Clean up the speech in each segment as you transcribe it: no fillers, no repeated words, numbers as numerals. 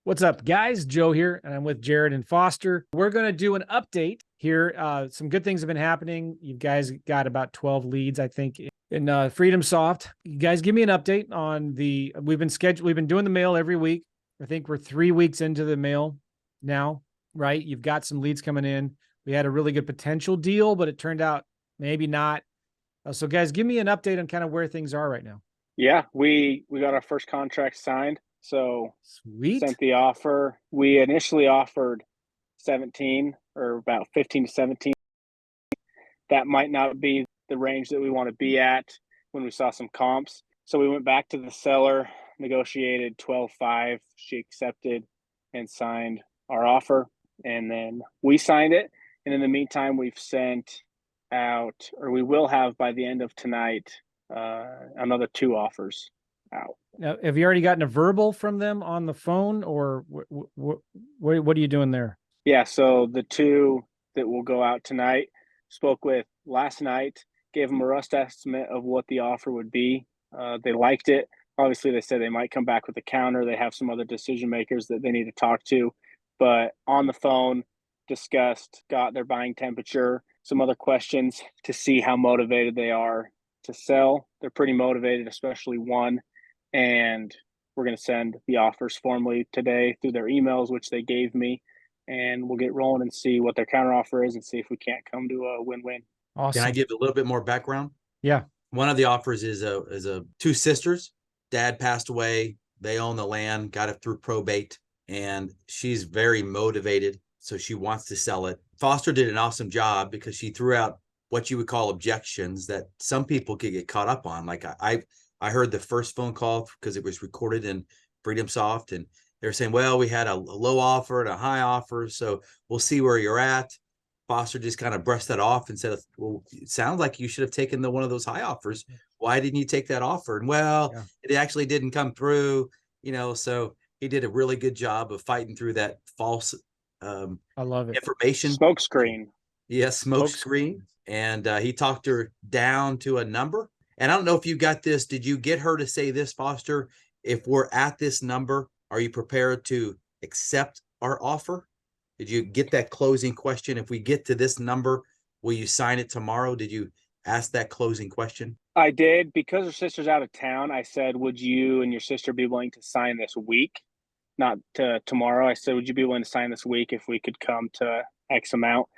What's up, guys? Joe here, and I'm with Jared and Foster. We're going to do an update here. Some good things have been happening. You guys got about 12 leads, I think, in Freedom Soft. You guys give me an update on we've been doing the mail every week. I think we're 3 weeks into the mail now, right? You've got some leads coming in. We had a really good potential deal, but it turned out maybe not. So guys, give me an update on kind of where things are right now. Yeah, we got our first contract signed. So Sweet. sent the offer. We initially offered 17 or about 15 to 17. That might not be the range that we want to be at when we saw some comps. So we went back to the seller, negotiated 12.5. She accepted and signed our offer. And then we signed it. And in the meantime, we've sent out, or we will have by the end of tonight, another 2 offers out. Now, have you already gotten a verbal from them on the phone, or what are you doing there? Yeah, so the 2 that will go out tonight, spoke with last night, gave them a rough estimate of what the offer would be. They liked it. Obviously, they said they might come back with a counter. They have some other decision makers that they need to talk to. But on the phone, discussed, got their buying temperature, some other questions to see how motivated they are to sell. They're pretty motivated, especially one. And we're going to send the offers formally today through their emails, which they gave me. And we'll get rolling and see what their counteroffer is and see if we can't come to a win-win. Awesome. Can I give a little bit more background? Yeah. One of the offers is a 2 sisters. Dad passed away. They own the land, got it through probate, and she's very motivated. So she wants to sell it. Foster did an awesome job because she threw out what you would call objections that some people could get caught up on. Like I heard the first phone call because it was recorded in Freedom Soft, and they're saying, well, we had a low offer and a high offer, so we'll see where you're at. Foster just kind of brushed that off and said, well, it sounds like you should have taken one of those high offers. Why didn't you take that offer? And well, It actually didn't come through, so he did a really good job of fighting through that false I love it. information. Smoke screen. Yes, smoke screen. And he talked her down to a number. And I don't know if you got this. Did you get her to say this, Foster? If we're at this number, are you prepared to accept our offer? Did you get that closing question? If we get to this number, will you sign it tomorrow? Did you ask that closing question? I did. Because her sister's out of town, I said, would you and your sister be willing to sign this week? Not tomorrow. I said, would you be willing to sign this week if we could come to X amount?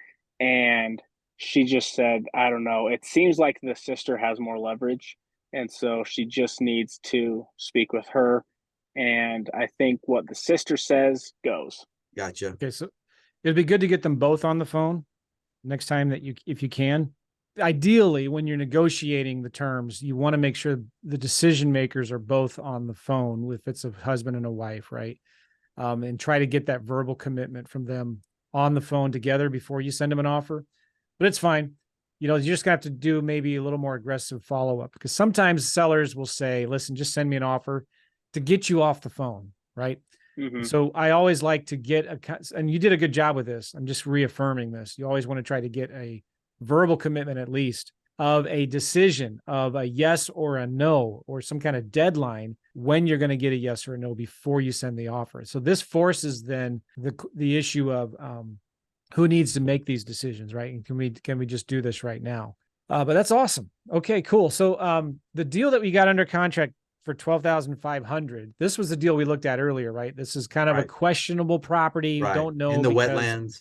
And she just said, I don't know. It seems like the sister has more leverage. And so she just needs to speak with her. And I think what the sister says goes. Gotcha. Okay, so it'd be good to get them both on the phone next time if you can. Ideally, when you're negotiating the terms, you want to make sure the decision makers are both on the phone, if it's a husband and a wife, right? And try to get that verbal commitment from them on the phone together before you send them an offer. But it's fine. You just got to do maybe a little more aggressive follow-up, because sometimes sellers will say, listen, just send me an offer to get you off the phone, right? Mm-hmm. So I always like to get and you did a good job with this. I'm just reaffirming this. You always want to try to get a verbal commitment, at least, of a decision of a yes or a no, or some kind of deadline when you're going to get a yes or a no before you send the offer. So this forces then the issue of who needs to make these decisions, right? And can we just do this right now? But that's awesome. Okay, cool. So the deal that we got under contract for $12,500. This was the deal we looked at earlier, right? This is kind of a questionable property. Right. Don't know. In the wetlands.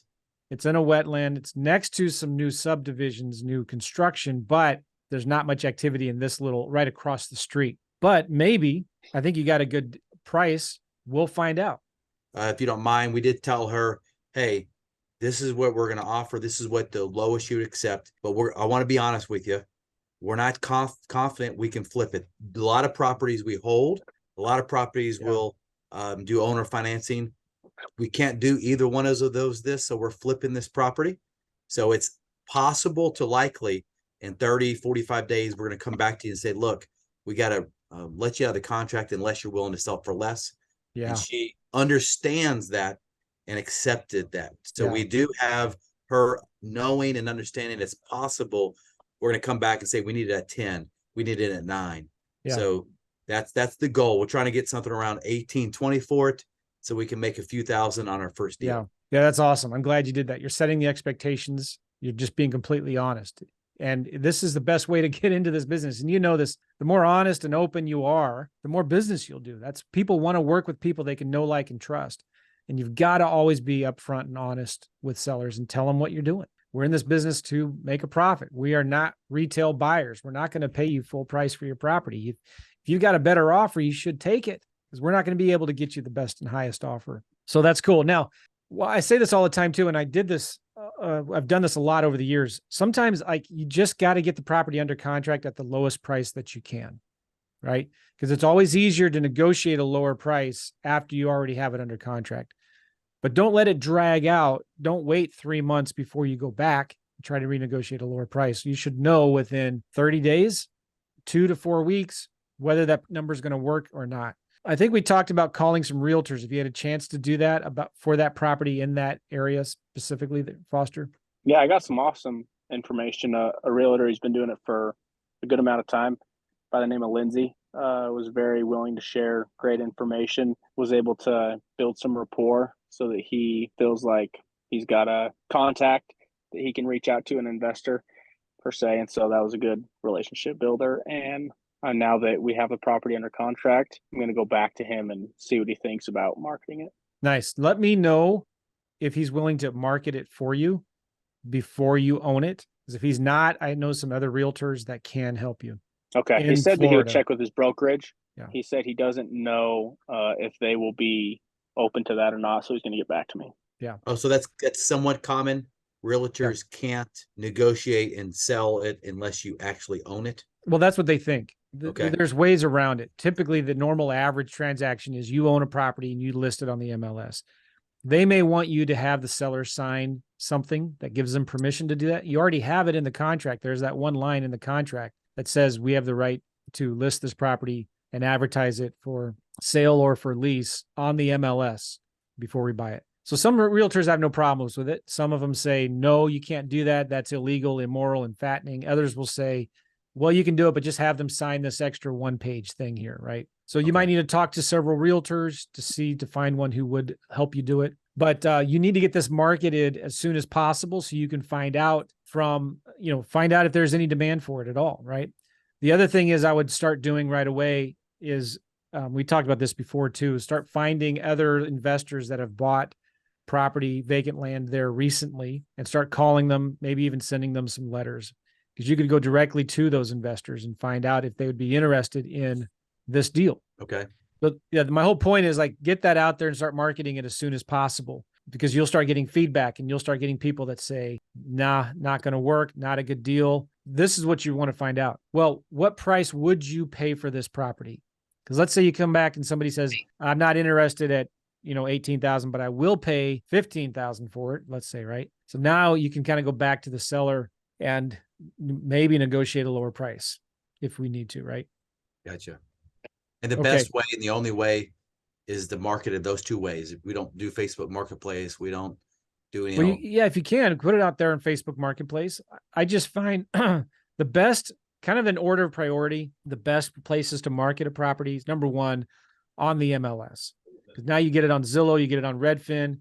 It's in a wetland. It's next to some new subdivisions, new construction, but there's not much activity in this right across the street. But maybe, I think you got a good price. We'll find out. If you don't mind, we did tell her, hey, this is what we're going to offer. This is what the lowest you would accept. But I want to be honest with you. We're not confident we can flip it. A lot of properties we hold. A lot of properties will do owner financing. We can't do either one of those so we're flipping this property. So it's possible to likely in 30, 45 days, we're going to come back to you and say, look, we got to let you out of the contract unless you're willing to sell for less. Yeah. And she understands that and accepted that. So we do have her knowing and understanding it's possible. We're going to come back and say, we need it at 10. We need it at 9. Yeah. So that's the goal. We're trying to get something around 18, 20 for it. so we can make a few thousand on our first deal. Yeah. Yeah, that's awesome. I'm glad you did that. You're setting the expectations. You're just being completely honest. And this is the best way to get into this business. And you know this, the more honest and open you are, the more business you'll do. That's people want to work with people they can know, like, and trust. And you've got to always be upfront and honest with sellers and tell them what you're doing. We're in this business to make a profit. We are not retail buyers. We're not going to pay you full price for your property. If you got a better offer, you should take it, because we're not going to be able to get you the best and highest offer. So that's cool. Now, well, I say this all the time too, and I did this. I've done this a lot over the years. Sometimes, like, you just got to get the property under contract at the lowest price that you can, right? Because it's always easier to negotiate a lower price after you already have it under contract. But don't let it drag out. Don't wait 3 months before you go back and try to renegotiate a lower price. You should know within 30 days, 2 to 4 weeks, whether that number is going to work or not. I think we talked about calling some realtors. If you had a chance to do that for that property in that area specifically, Foster. Yeah, I got some awesome information. A realtor who's been doing it for a good amount of time by the name of Lindsay was very willing to share great information, was able to build some rapport so that he feels like he's got a contact that he can reach out to, an investor per se. And so that was a good relationship builder. And now that we have the property under contract, I'm going to go back to him and see what he thinks about marketing it. Nice. Let me know if he's willing to market it for you before you own it. Because if he's not, I know some other realtors that can help you. Okay. He said that he would check with his brokerage. Yeah. He said he doesn't know if they will be open to that or not. So he's going to get back to me. Yeah. Oh, so that's somewhat common. Realtors can't negotiate and sell it unless you actually own it. Well, that's what they think. Okay. There's ways around it. Typically, the normal average transaction is you own a property and you list it on the MLS. They may want you to have the seller sign something that gives them permission to do that. You already have it in the contract. There's that one line in the contract that says we have the right to list this property and advertise it for sale or for lease on the MLS before we buy it. So some realtors have no problems with it. Some of them say, no, you can't do that. That's illegal, immoral, and fattening. Others will say, well, you can do it, but just have them sign this extra one-page thing here, right? So you might need to talk to several realtors to find one who would help you do it. But you need to get this marketed as soon as possible so you can find out if there's any demand for it at all, right? The other thing is I would start doing right away is, we talked about this before too, start finding other investors that have bought property, vacant land there recently, and start calling them, maybe even sending them some letters. Because you could go directly to those investors and find out if they would be interested in this deal. Okay. But yeah, my whole point is, like, get that out there and start marketing it as soon as possible, because you'll start getting feedback and you'll start getting people that say, nah, not going to work, not a good deal. This is what you want to find out. Well, what price would you pay for this property? Because let's say you come back and somebody says, I'm not interested at, $18,000, but I will pay $15,000 for it, let's say, right? So now you can kind of go back to the seller and maybe negotiate a lower price if we need to, right? Gotcha. And the best way and the only way is to market it those two ways. We don't do Facebook Marketplace. We don't do any. If you can, put it out there in Facebook Marketplace. I just find the best, kind of in order of priority, the best places to market a property is, number one, on the MLS. Because now you get it on Zillow, you get it on Redfin,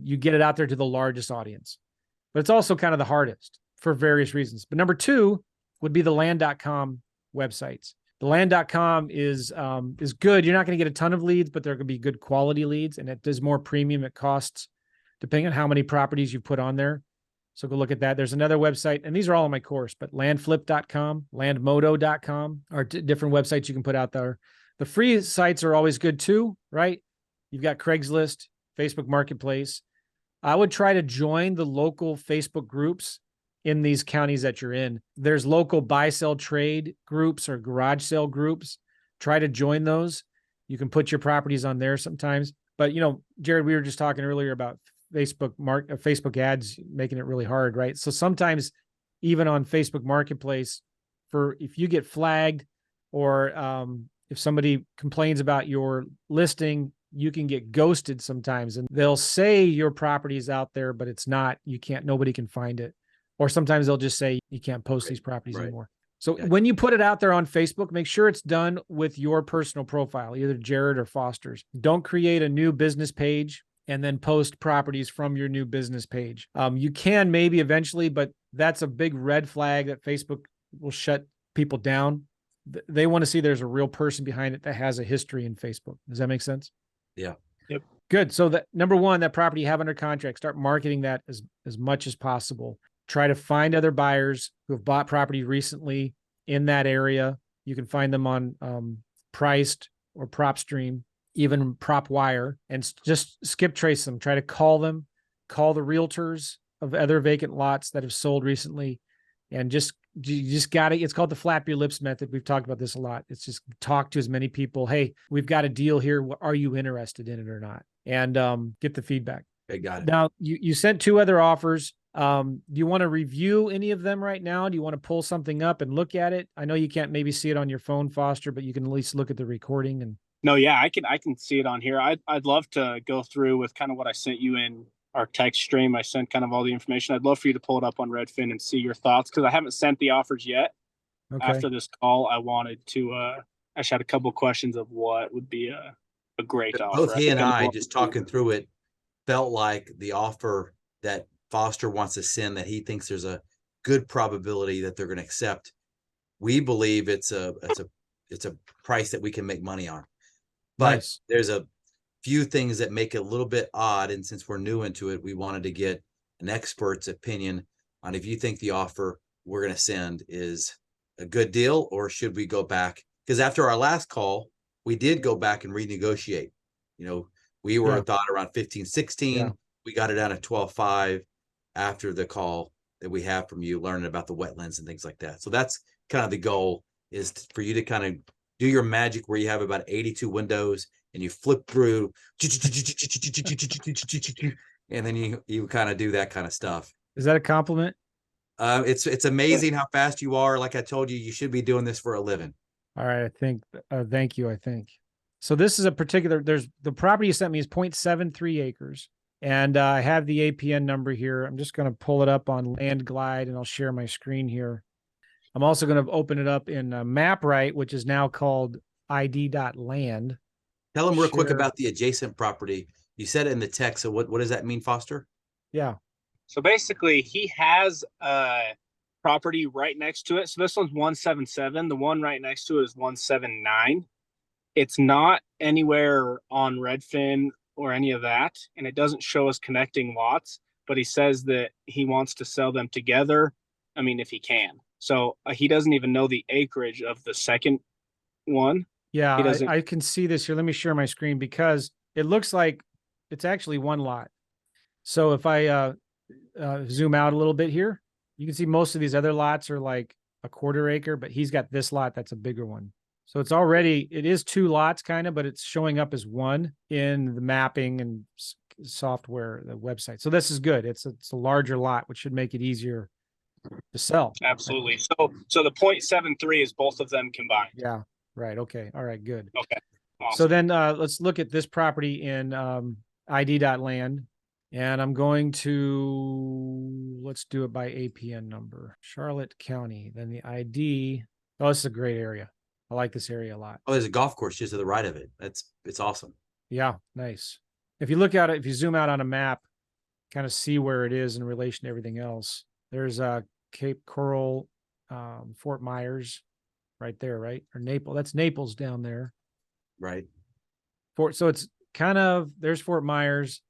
you get it out there to the largest audience. But it's also kind of the hardest for various reasons. But number two would be the land.com websites. The land.com is good. You're not going to get a ton of leads, but they're going to be good quality leads, and it does more premium. It costs depending on how many properties you put on there. So go look at that. There's another website, and these are all on my course, but landflip.com, landmodo.com are different websites you can put out there. The free sites are always good too, right? You've got Craigslist, Facebook Marketplace. I would try to join the local Facebook groups in these counties that you're in. There's local buy, sell, trade groups or garage sale groups. Try to join those. You can put your properties on there sometimes. But, Jared, we were just talking earlier about Facebook ads making it really hard, right? So sometimes even on Facebook Marketplace, if you get flagged or if somebody complains about your listing, you can get ghosted sometimes, and they'll say your property is out there, but it's not. Nobody can find it. Or sometimes they'll just say you can't post these properties anymore. So Gotcha. when you put it out there on Facebook, make sure it's done with your personal profile, either Jared or Foster's. Don't create a new business page and then post properties from your new business page. You can maybe eventually, but that's a big red flag that Facebook will shut people down. They want to see there's a real person behind it that has a history in Facebook. Does that make sense? Yeah. Yep. Good. So that number one, that property you have under contract, start marketing that as much as possible. Try to find other buyers who have bought property recently in that area. You can find them on Priced or Propstream, even PropWire, and just skip trace them. Try to call them, call the realtors of other vacant lots that have sold recently, and you just got to, it's called the flap your lips method. We've talked about this a lot. It's just talk to as many people. Hey, we've got a deal here. Are you interested in it or not? And get the feedback. I got it. Now, you sent 2 other offers. Do you want to review any of them right now? Do you want to pull something up and look at it? I know you can't maybe see it on your phone, Foster, but you can at least look at the recording. And No, yeah, I can see it on here. I'd love to go through with kind of what I sent you in our text stream. I sent kind of all the information. I'd love for you to pull it up on Redfin and see your thoughts, because I haven't sent the offers yet. okay. After this call, I wanted to I just had a couple of questions of what would be a great offer. Both he and I, think just talking through it, felt like the offer that Foster wants to send, that he thinks there's a good probability that they're going to accept. We believe it's a price that we can make money on. But Nice. there's a few things that make it a little bit odd. And since we're new into it, we wanted to get an expert's opinion on if you think the offer we're going to send is a good deal, or should we go back? Because after our last call, we did go back and renegotiate. You know, we were thought around 15, 16. Yeah. We got it down to 12.5 after the call that we have from you, learning about the wetlands and things like that. So that's kind of the goal, is for you to kind of do your magic where you have about 82 windows and you flip through and then you kind of do that kind of stuff. Is that a compliment? It's amazing how fast you are. Like I told you, you should be doing this for a living. All right. I think, thank you. I think. So this is a particular, the property you sent me is 0.73 acres. And I have the APN number here. I'm just going to pull it up on Land Glide, and I'll share my screen here. I'm also going to open it up in MapRight, which is now called id.land. Tell them real quick about the adjacent property. You said it in the text. So what does that mean, Foster? Yeah. So basically, he has a property right next to it. So this one's 177. The one right next to it is 179. It's not anywhere on Redfin or any of that, and it doesn't show us connecting lots, but he says that he wants to sell them together. I mean, if he can. So he doesn't even know the acreage of the second one. Yeah, He doesn't. I can see this here. Let me share my screen, because it looks like it's actually one lot. So if I zoom out a little bit here, you can see most of these other lots are like a 1/4 acre, but he's got this lot that's a bigger one. So it is 2 lots kind of, but it's showing up as one in the mapping and software, the website. So this is good. It's a larger lot, which should make it easier to sell. Absolutely. So the 0.73 is both of them combined. Yeah. Right. Okay. All right. Good. Okay. Awesome. So then let's look at this property in id.land. And I'm going to, let's do it by APN number. Charlotte County. Then the ID. Oh, this is a great area. I like this area a lot. Oh, there's a golf course just to the right of it. It's awesome. Yeah, nice. If you look at it, if you zoom out on a map, kind of see where it is in relation to everything else. There's Cape Coral, Fort Myers, right there, right? Or Naples. That's Naples down there. Right. So it's kind of, there's Fort Myers.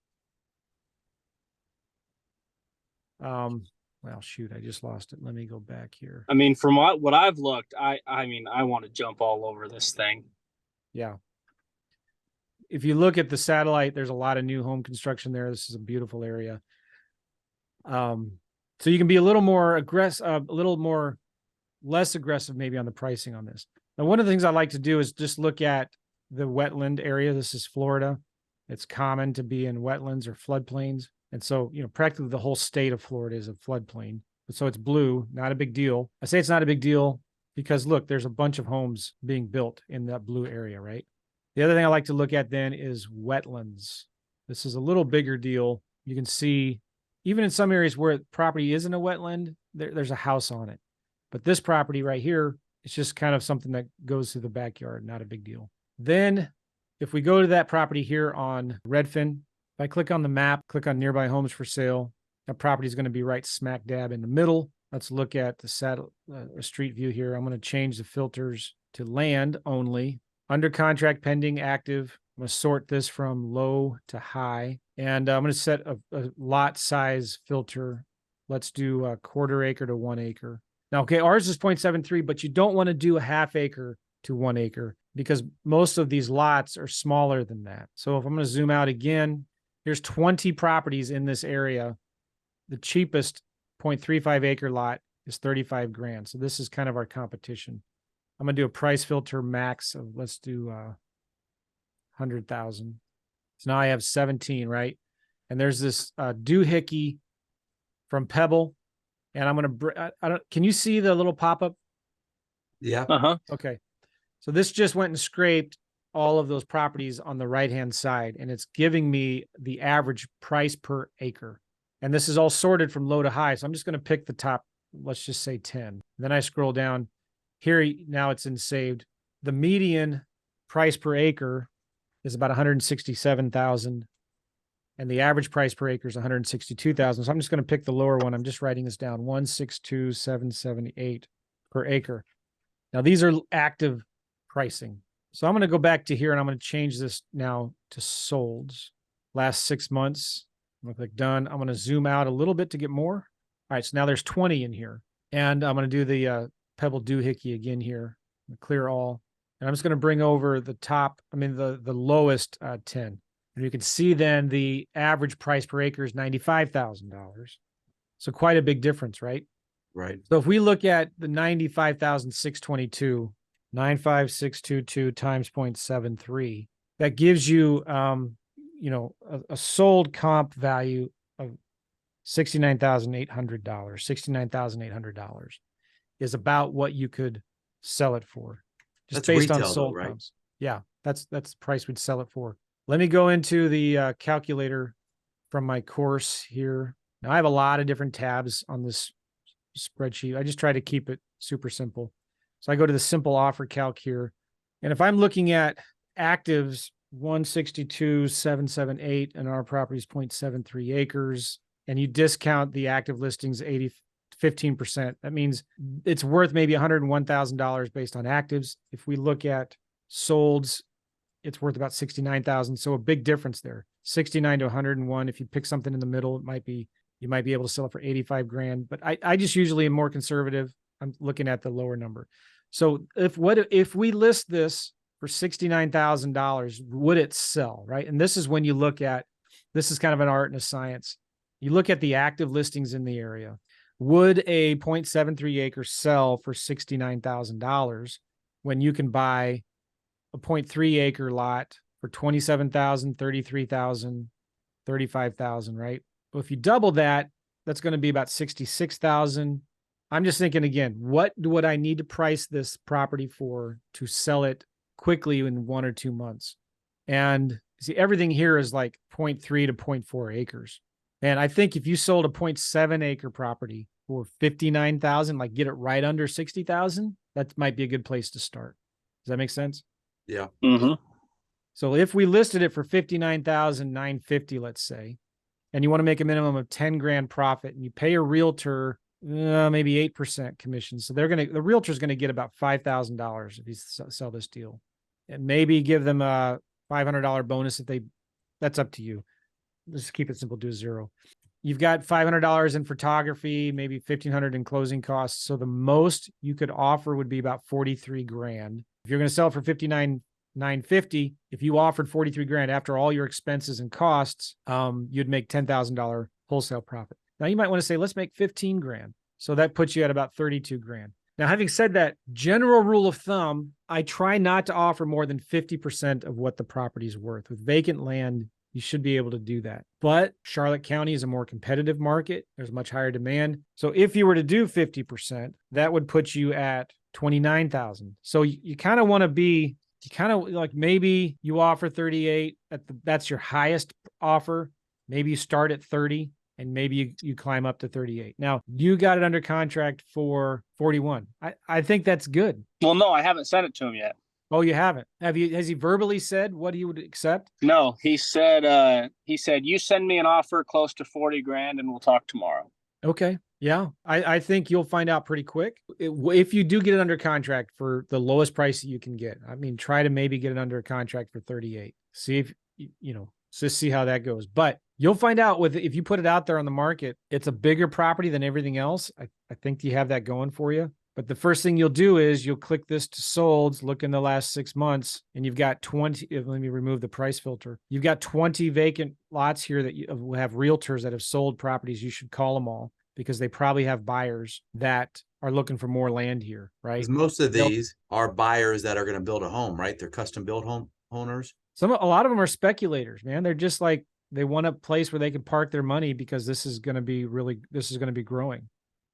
Well, shoot, I just lost it. Let me go back here. I mean, from what I've looked, I mean, I want to jump all over this thing. Yeah. If you look at the satellite, there's a lot of new home construction there. This is a beautiful area. So you can be a little more aggressive, less aggressive maybe on the pricing on this. Now, one of the things I like to do is just look at the wetland area. This is Florida. It's common to be in wetlands or floodplains. And so, practically the whole state of Florida is a floodplain. So it's blue, not a big deal. I say it's not a big deal because look, there's a bunch of homes being built in that blue area, right? The other thing I like to look at then is wetlands. This is a little bigger deal. You can see, even in some areas where property isn't a wetland, there's a house on it. But this property right here, it's just kind of something that goes through the backyard, not a big deal. Then if we go to that property here on Redfin, if I click on the map, click on nearby homes for sale, that property is going to be right smack dab in the middle. Let's look at the street view here. I'm going to change the filters to land only. Under contract, pending, active. I'm going to sort this from low to high. And I'm going to set a lot size filter. Let's do a 1/4 acre to 1 acre. Now, okay, ours is 0.73, but you don't want to do a 1/2 acre to 1 acre because most of these lots are smaller than that. So if I'm going to zoom out again, there's 20 properties in this area. The cheapest 0.35 acre lot is 35 grand. So this is kind of our competition. I'm going to do a price filter max of, let's do 100,000. So now I have 17, right? And there's this doohickey from Pebble. And I'm going to, can you see the little pop-up? Yeah. Uh-huh. Okay. So this just went and scraped all of those properties on the right-hand side, and it's giving me the average price per acre. And this is all sorted from low to high. So I'm just going to pick the top, let's just say 10. Then I scroll down here. Now it's in saved. The median price per acre is about 167,000. And the average price per acre is 162,000. So I'm just going to pick the lower one. I'm just writing this down, 162,778 per acre. Now these are active pricing. So I'm going to go back to here and I'm going to change this now to solds. Last 6 months. I'm going to click done. I'm going to zoom out a little bit to get more. All right, so now there's 20 in here. And I'm going to do the Pebble doohickey again here. Clear all. And I'm just going to bring over the top, the lowest 10. And you can see then the average price per acre is $95,000. So quite a big difference, right? Right. So if we look at the 95,622, 95,622 times 0.73, that gives you, a sold comp value of $69,800. $69,800 is about what you could sell it for. Just That's based on retail, sold though, right? comps. Yeah, that's the price we'd sell it for. Let me go into the calculator from my course here. Now I have a lot of different tabs on this spreadsheet. I just try to keep it super simple. So I go to the simple offer calc here. And if I'm looking at actives 162,778 and our property is 0.73 acres, and you discount the active listings 15%, that means it's worth maybe $101,000 based on actives. If we look at solds, it's worth about 69,000. So a big difference there, 69 to 101. If you pick something in the middle, you might be able to sell it for 85 grand, but I just usually am more conservative. I'm looking at the lower number. So if we list this for $69,000, would it sell, right? And this is when you look at, this is kind of an art and a science. You look at the active listings in the area. Would a 0.73 acre sell for $69,000 when you can buy a 0.3 acre lot for 27,000, 33,000, 35,000, right? Well, if you double that, that's going to be about 66,000. I'm just thinking again, what would I need to price this property for to sell it quickly in 1 or 2 months? And see, everything here is like 0.3 to 0.4 acres. And I think if you sold a 0.7 acre property for 59,000, like get it right under 60,000, that might be a good place to start. Does that make sense? Yeah. Mm-hmm. So if we listed it for 59,950, let's say, and you want to make a minimum of 10 grand profit and you pay a realtor maybe 8% commission. So the realtor's going to get about $5,000 if you sell this deal, and maybe give them a $500 bonus that's up to you. Just keep it simple, do 0. You've got $500 in photography, maybe $1,500 in closing costs. So the most you could offer would be about 43 grand. If you're going to sell it for 59,950, if you offered 43 grand after all your expenses and costs, you'd make $10,000 wholesale profit. Now you might want to say, let's make 15 grand. So that puts you at about 32 grand. Now, having said that, general rule of thumb, I try not to offer more than 50% of what the property's worth. With vacant land, you should be able to do that. But Charlotte County is a more competitive market. There's much higher demand. So if you were to do 50%, that would put you at 29,000. So you kind of want to be, maybe you offer 38 that's your highest offer. Maybe you start at 30 and maybe you climb up to 38. Now, you got it under contract for 41. I think that's good. Well, no, I haven't sent it to him yet. Oh, you haven't? Has he verbally said what he would accept? No, he said you send me an offer close to 40 grand and we'll talk tomorrow. Okay. Yeah. I think you'll find out pretty quick. If you do get it under contract for the lowest price that you can get, I mean, try to maybe get it under contract for 38. See if, just see how that goes. But you'll find out if you put it out there on the market, it's a bigger property than everything else. I think you have that going for you. But the first thing you'll do is you'll click this to solds, look in the last 6 months, and you've got 20. Let me remove the price filter. You've got 20 vacant lots here that will have realtors that have sold properties. You should call them all because they probably have buyers that are looking for more land here, right? Most of these are buyers that are going to build a home, right? They're custom built home owners. A lot of them are speculators, man. They're just like, they want a place where they can park their money because this is going to be growing.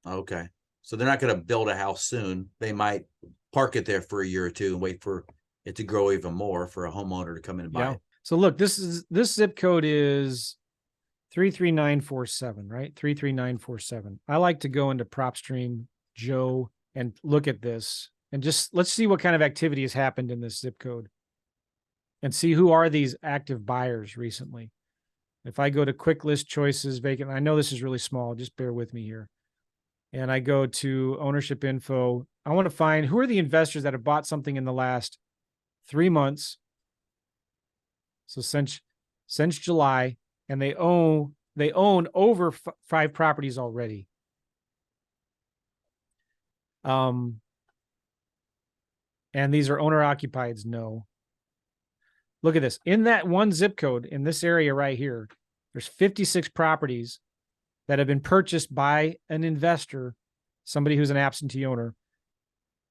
Okay. So they're not going to build a house soon. They might park it there for a year or two and wait for it to grow even more for a homeowner to come in and buy it. So look, this zip code is 33947, right? 33947. I like to go into Propstream Joe and look at this and just let's see what kind of activity has happened in this zip code and see who are these active buyers recently. If I go to quick list choices, vacant, I know this is really small, just bear with me here. And I go to ownership info. I want to find who are the investors that have bought something in the last 3 months. So since July, and they own over 5 properties already. And these are owner occupieds. No. Look at this. In that one zip code in this area right here, there's 56 properties that have been purchased by an investor, somebody who's an absentee owner,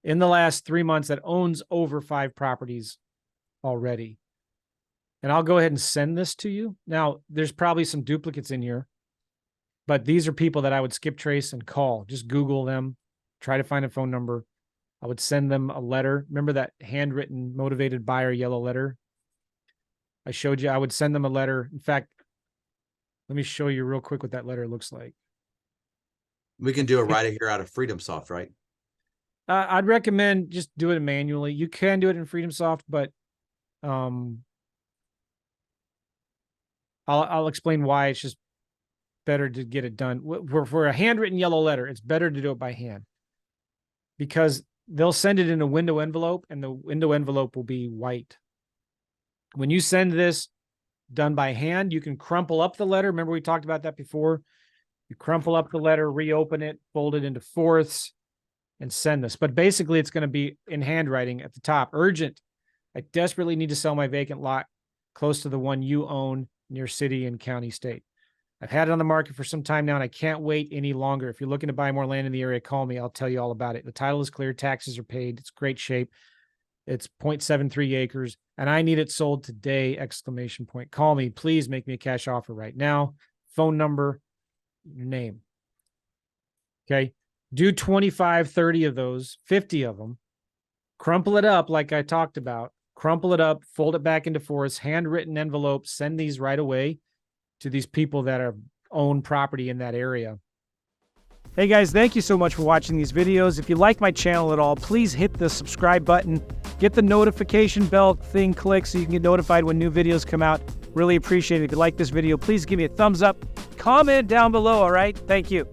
in the last 3 months that owns over 5 properties already. And I'll go ahead and send this to you. Now, there's probably some duplicates in here, but these are people that I would skip trace and call. Just Google them, try to find a phone number. I would send them a letter. Remember that handwritten motivated buyer yellow letter I showed you? I would send them a letter. In fact, let me show you real quick what that letter looks like. We can do it right here out of FreedomSoft, right? I'd recommend just do it manually. You can do it in FreedomSoft, but I'll explain why it's just better to get it done. For a handwritten yellow letter, it's better to do it by hand because they'll send it in a window envelope and the window envelope will be white. When you send this done by hand, you can crumple up the letter. Remember we talked about that before? You crumple up the letter, reopen it, fold it into fourths, and send this. But basically, it's going to be in handwriting at the top. Urgent. I desperately need to sell my vacant lot close to the one you own near city and county state. I've had it on the market for some time now, and I can't wait any longer. If you're looking to buy more land in the area, call me. I'll tell you all about it. The title is clear. Taxes are paid. It's great shape. It's 0.73 acres, and I need it sold today, exclamation point. Call me. Please make me a cash offer right now. Phone number, your name. Okay. Do 25, 30 of those, 50 of them. Crumple it up like I talked about. Crumple it up, fold it back into fours, handwritten envelopes. Send these right away to these people that own property in that area. Hey guys, thank you so much for watching these videos. If you like my channel at all, please hit the subscribe button. Get the notification bell thing clicked so you can get notified when new videos come out. Really appreciate it. If you like this video, please give me a thumbs up. Comment down below, all right? Thank you.